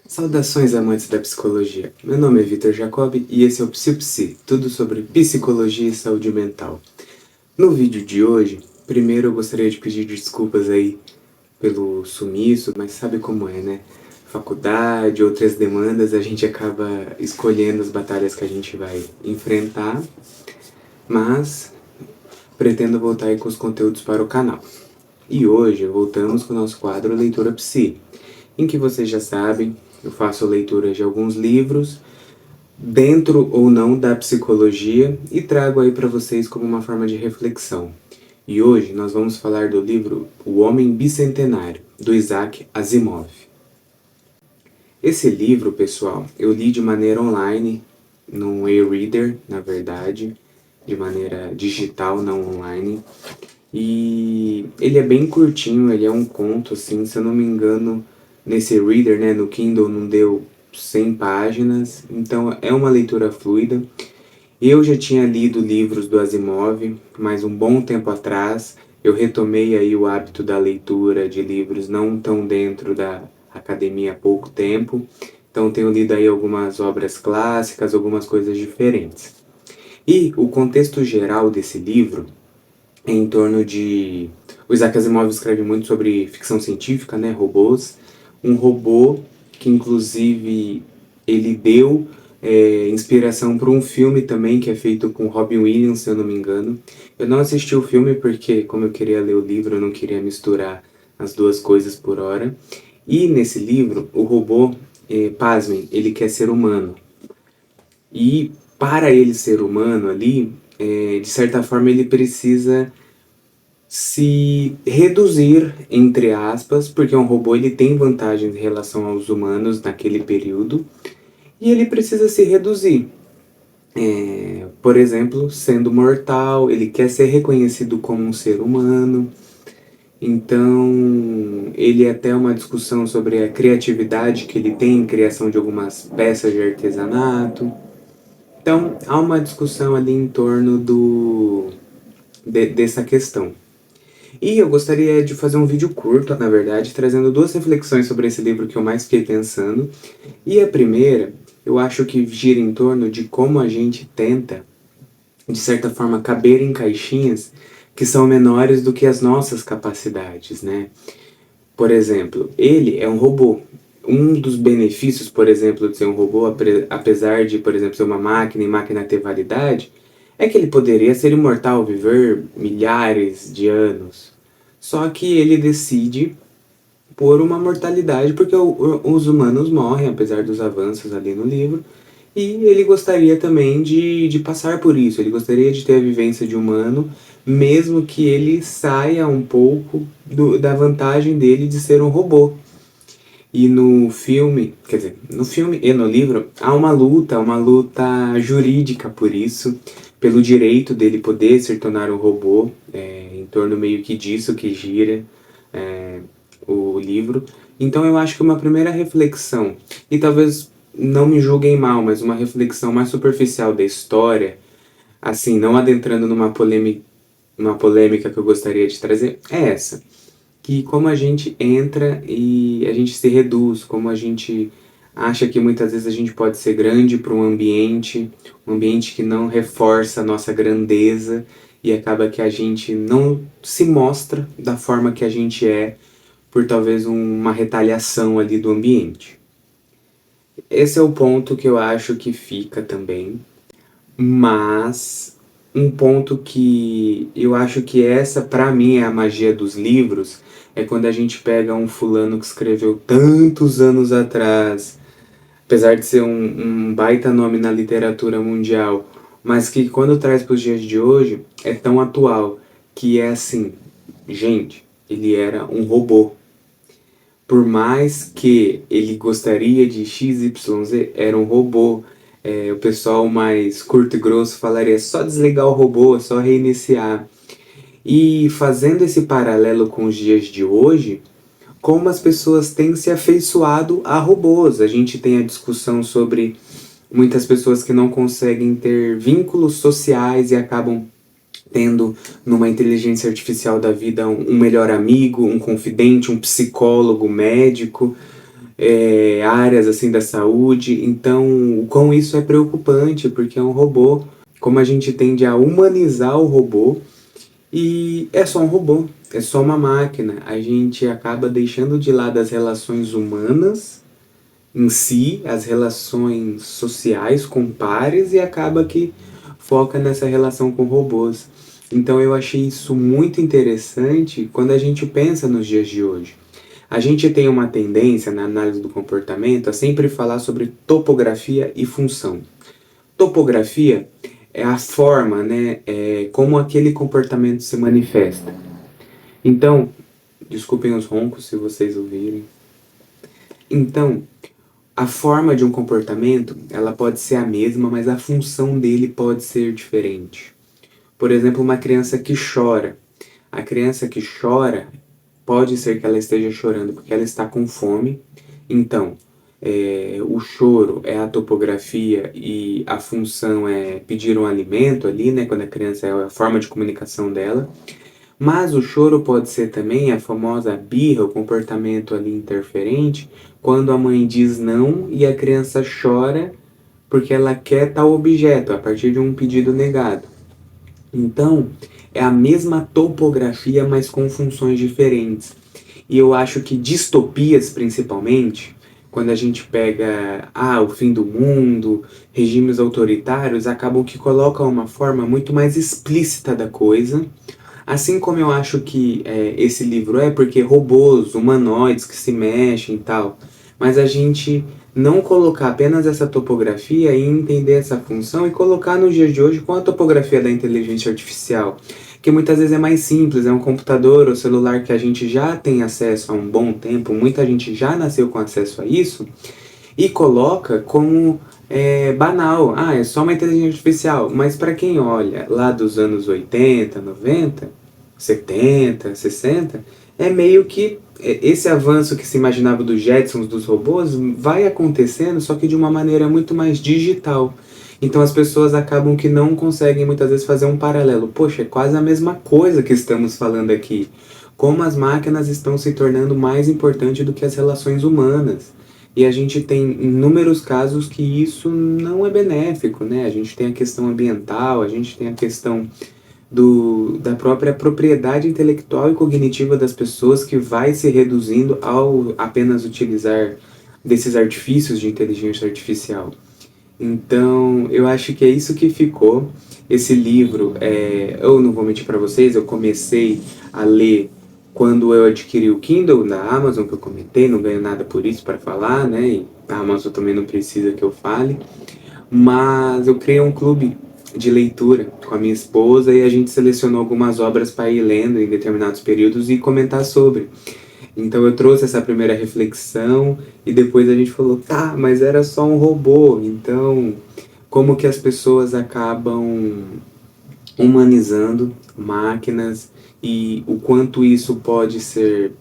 Saudações amantes da psicologia. Meu nome é Vitor Jacob e esse é o PsiPsi, tudo sobre psicologia e saúde mental. No vídeo de hoje, primeiro eu gostaria de pedir desculpas aí pelo sumiço, mas sabe como é, né? Faculdade, outras demandas, a gente acaba escolhendo as batalhas que a gente vai enfrentar, mas pretendo voltar aí com os conteúdos para o canal. E hoje voltamos com o nosso quadro Leitura Psi, em que vocês já sabem, eu faço leitura de alguns livros, dentro ou não da psicologia, e trago aí para vocês como uma forma de reflexão. E hoje nós vamos falar do livro O Homem Bicentenário, do Isaac Asimov. Esse livro, pessoal, eu li de maneira online, num e-reader, na verdade, de maneira digital, não online. E ele é bem curtinho, ele é um conto, assim, se eu não me engano, nesse reader, né, no Kindle não deu 100 páginas, então é uma leitura fluida. Eu já tinha lido livros do Asimov, mas um bom tempo atrás eu retomei aí o hábito da leitura de livros não tão dentro da academia há pouco tempo, então tenho lido aí algumas obras clássicas, algumas coisas diferentes. E o contexto geral desse livro é em torno de... O Isaac Asimov escreve muito sobre ficção científica, né, robôs. Um robô que, inclusive, ele deu inspiração para um filme também que é feito com Robin Williams, se eu não me engano. Eu não assisti o filme porque, como eu queria ler o livro, eu não queria misturar as duas coisas por hora. E nesse livro, o robô, pasmem, ele quer ser humano. E para ele ser humano ali, de certa forma ele precisa se reduzir, entre aspas, porque um robô ele tem vantagens em relação aos humanos naquele período, e ele precisa se reduzir. Por exemplo, sendo mortal, ele quer ser reconhecido como um ser humano, então ele até uma discussão sobre a criatividade que ele tem em criação de algumas peças de artesanato. Então há uma discussão ali em torno dessa questão. E eu gostaria de fazer um vídeo curto, na verdade, trazendo duas reflexões sobre esse livro que eu mais fiquei pensando. E a primeira, eu acho que gira em torno de como a gente tenta, de certa forma, caber em caixinhas que são menores do que as nossas capacidades, né? Por exemplo, ele é um robô. Um dos benefícios, por exemplo, de ser um robô, apesar de, por exemplo, ser uma máquina e máquina ter validade, é que ele poderia ser imortal, viver milhares de anos. Só que ele decide por uma mortalidade, porque os humanos morrem, apesar dos avanços ali no livro, e ele gostaria também de passar por isso, ele gostaria de ter a vivência de humano, mesmo que ele saia um pouco da vantagem dele de ser um robô. E no filme, quer dizer, no filme e no livro, há uma luta jurídica por isso, pelo direito dele poder se tornar um robô, em torno meio que disso que gira é, o livro. Então eu acho que uma primeira reflexão, e talvez não me julguem mal, mas uma reflexão mais superficial da história, assim, não adentrando uma polêmica que eu gostaria de trazer, é essa que como a gente entra e a gente se reduz, como a gente acha que muitas vezes a gente pode ser grande para um ambiente que não reforça a nossa grandeza e acaba que a gente não se mostra da forma que a gente é por talvez uma retaliação ali do ambiente. Esse é o ponto que eu acho que fica também, mas um ponto que eu acho que essa, pra mim, é a magia dos livros, é quando a gente pega um fulano que escreveu tantos anos atrás, apesar de ser um baita nome na literatura mundial, mas que quando traz para os dias de hoje é tão atual, que é assim, gente, ele era um robô. Por mais que ele gostaria de XYZ, era um robô. O pessoal mais curto e grosso falaria só desligar o robô, só reiniciar. E fazendo esse paralelo com os dias de hoje, como as pessoas têm se afeiçoado a robôs. A gente tem a discussão sobre muitas pessoas que não conseguem ter vínculos sociais e acabam tendo numa inteligência artificial da vida um melhor amigo, um confidente, um psicólogo, médico. áreas assim da saúde. Então, o quão isso é preocupante, porque é um robô, como a gente tende a humanizar o robô, e é só um robô, é só uma máquina. A gente acaba deixando de lado as relações humanas em si, as relações sociais com pares, e acaba que foca nessa relação com robôs. Então eu achei isso muito interessante quando a gente pensa nos dias de hoje. A gente tem uma tendência na análise do comportamento a sempre falar sobre topografia e função. Topografia é a forma, né, como aquele comportamento se manifesta. Então, desculpem os roncos se vocês ouvirem. Então, a forma de um comportamento, ela pode ser a mesma, mas a função dele pode ser diferente. Por exemplo, uma criança que chora. A criança que chora, pode ser que ela esteja chorando porque ela está com fome. Então, o choro é a topografia e a função é pedir um alimento ali, né? Quando a criança é a forma de comunicação dela. Mas o choro pode ser também a famosa birra, o comportamento ali interferente, quando a mãe diz não e a criança chora porque ela quer tal objeto a partir de um pedido negado. Então, é a mesma topografia, mas com funções diferentes. E eu acho que distopias, principalmente, quando a gente pega o fim do mundo, regimes autoritários, acabam que colocam uma forma muito mais explícita da coisa. Assim como eu acho que esse livro porque robôs, humanoides que se mexem e tal, mas a gente não colocar apenas essa topografia e entender essa função e colocar nos dias de hoje com a topografia da inteligência artificial, que muitas vezes é mais simples, é um computador ou celular que a gente já tem acesso há um bom tempo, muita gente já nasceu com acesso a isso, e coloca como banal, é só uma inteligência artificial, mas para quem olha lá dos anos 80, 90, 70, 60, é meio que esse avanço que se imaginava dos Jetsons, dos robôs, vai acontecendo, só que de uma maneira muito mais digital. Então as pessoas acabam que não conseguem muitas vezes fazer um paralelo. Poxa, é quase a mesma coisa que estamos falando aqui. Como as máquinas estão se tornando mais importantes do que as relações humanas. E a gente tem inúmeros casos que isso não é benéfico, né? A gente tem a questão ambiental, a gente tem a questão da própria propriedade intelectual e cognitiva das pessoas, que vai se reduzindo ao apenas utilizar desses artifícios de inteligência artificial. Então, eu acho que é isso que ficou. Esse livro, eu não vou mentir para vocês, eu comecei a ler quando eu adquiri o Kindle da Amazon, que eu comentei, não ganho nada por isso para falar, né? E a Amazon também não precisa que eu fale. Mas eu criei um clube de leitura com a minha esposa e a gente selecionou algumas obras para ir lendo em determinados períodos e comentar sobre. Então eu trouxe essa primeira reflexão e depois a gente falou, tá, mas era só um robô. Então, como que as pessoas acabam humanizando máquinas e o quanto isso pode ser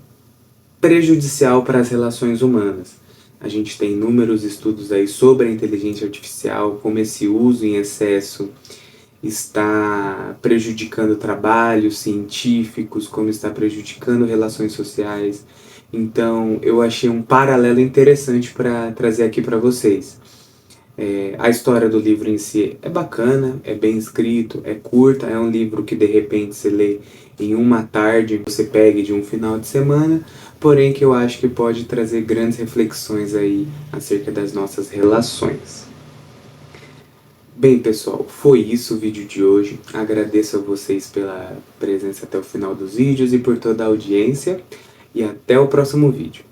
prejudicial para as relações humanas. A gente tem inúmeros estudos aí sobre a inteligência artificial, como esse uso em excesso está prejudicando trabalhos científicos, como está prejudicando relações sociais. Então, eu achei um paralelo interessante para trazer aqui para vocês. A história do livro em si é bacana, é bem escrito, é curta, é um livro que de repente você lê em uma tarde, você pegue de um final de semana, porém que eu acho que pode trazer grandes reflexões aí acerca das nossas relações. Bem, pessoal, foi isso o vídeo de hoje. Agradeço a vocês pela presença até o final dos vídeos e por toda a audiência. E até o próximo vídeo.